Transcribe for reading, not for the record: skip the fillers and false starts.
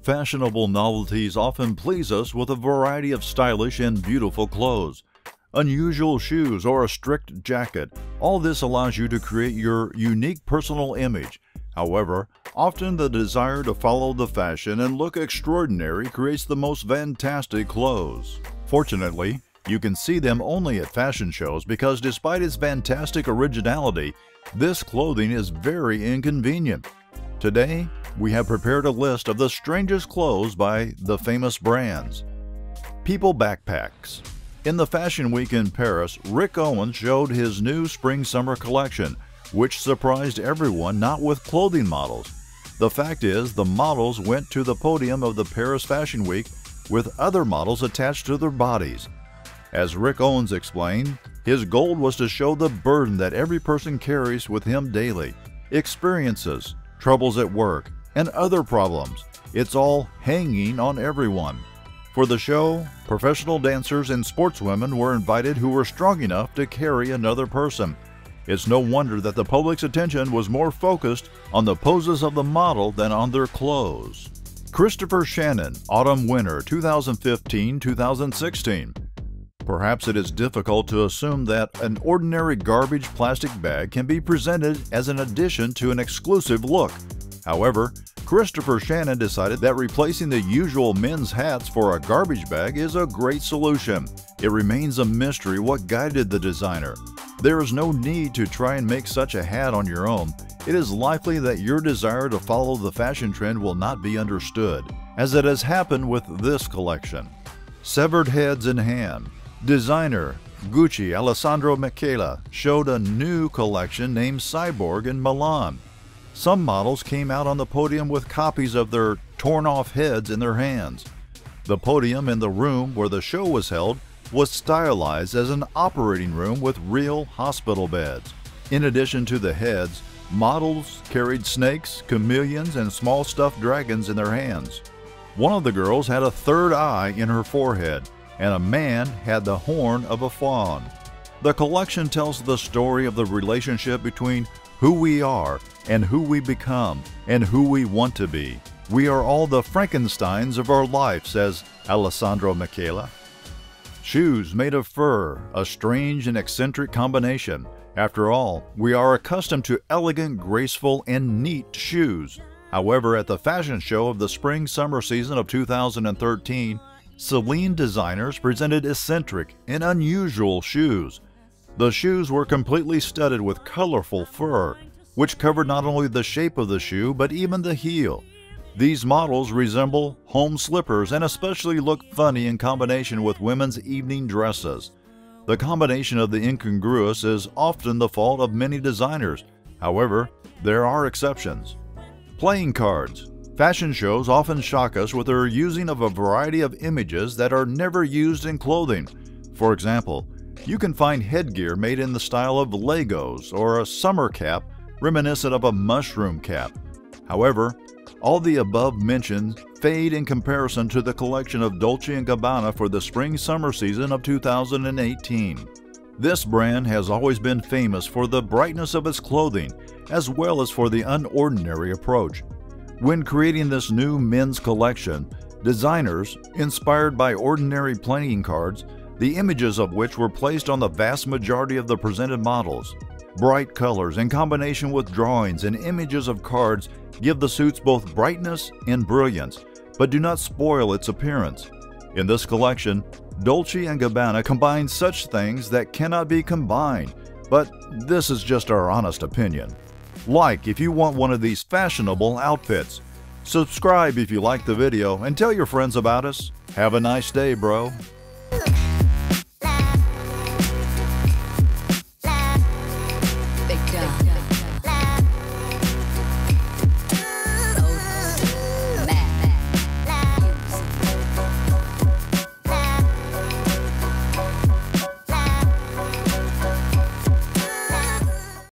Fashionable novelties often please us with a variety of stylish and beautiful clothes. Unusual shoes or a strict jacket, all this allows you to create your unique personal image. However, often the desire to follow the fashion and look extraordinary creates the most fantastic clothes. Fortunately, you can see them only at fashion shows because despite its fantastic originality, this clothing is very inconvenient. Today, we have prepared a list of the strangest clothes by the famous brands. People backpacks. In the Fashion Week in Paris, Rick Owens showed his new spring-summer collection, which surprised everyone not with clothing models. The fact is, the models went to the podium of the Paris Fashion Week with other models attached to their bodies. As Rick Owens explained, his goal was to show the burden that every person carries with him daily. Experiences, troubles at work, and other problems. It's all hanging on everyone. For the show, professional dancers and sportswomen were invited who were strong enough to carry another person. It's no wonder that the public's attention was more focused on the poses of the model than on their clothes. Christopher Shannon, Autumn-Winter 2015-2016. Perhaps it is difficult to assume that an ordinary garbage plastic bag can be presented as an addition to an exclusive look. However, Christopher Shannon decided that replacing the usual men's hats for a garbage bag is a great solution. It remains a mystery what guided the designer. There is no need to try and make such a hat on your own. It is likely that your desire to follow the fashion trend will not be understood, as it has happened with this collection. Severed heads in hand. Designer Gucci Alessandro Michele showed a new collection named Cyborg in Milan. Some models came out on the podium with copies of their torn-off heads in their hands. The podium in the room where the show was held was stylized as an operating room with real hospital beds. In addition to the heads, models carried snakes, chameleons, and small stuffed dragons in their hands. One of the girls had a third eye in her forehead, and a man had the horn of a fawn. The collection tells the story of the relationship between who we are and who we become and who we want to be. We are all the Frankensteins of our life, says Alessandro Michele. Shoes made of fur, a strange and eccentric combination. After all, we are accustomed to elegant, graceful, and neat shoes. However, at the fashion show of the spring-summer season of 2013, Celine designers presented eccentric and unusual shoes. The shoes were completely studded with colorful fur, which covered not only the shape of the shoe but even the heel. These models resemble home slippers and especially look funny in combination with women's evening dresses. The combination of the incongruous is often the fault of many designers. However, there are exceptions. Playing cards. Fashion shows often shock us with their using of a variety of images that are never used in clothing. For example, you can find headgear made in the style of Legos or a summer cap reminiscent of a mushroom cap. However, all the above mentioned fade in comparison to the collection of Dolce & Gabbana for the spring-summer season of 2018. This brand has always been famous for the brightness of its clothing, as well as for the unordinary approach. When creating this new men's collection, designers, inspired by ordinary playing cards, the images of which were placed on the vast majority of the presented models. Bright colors in combination with drawings and images of cards give the suits both brightness and brilliance, but do not spoil its appearance. In this collection, Dolce & Gabbana combines such things that cannot be combined, but this is just our honest opinion. Like if you want one of these fashionable outfits. Subscribe if you like the video and tell your friends about us. Have a nice day, bro.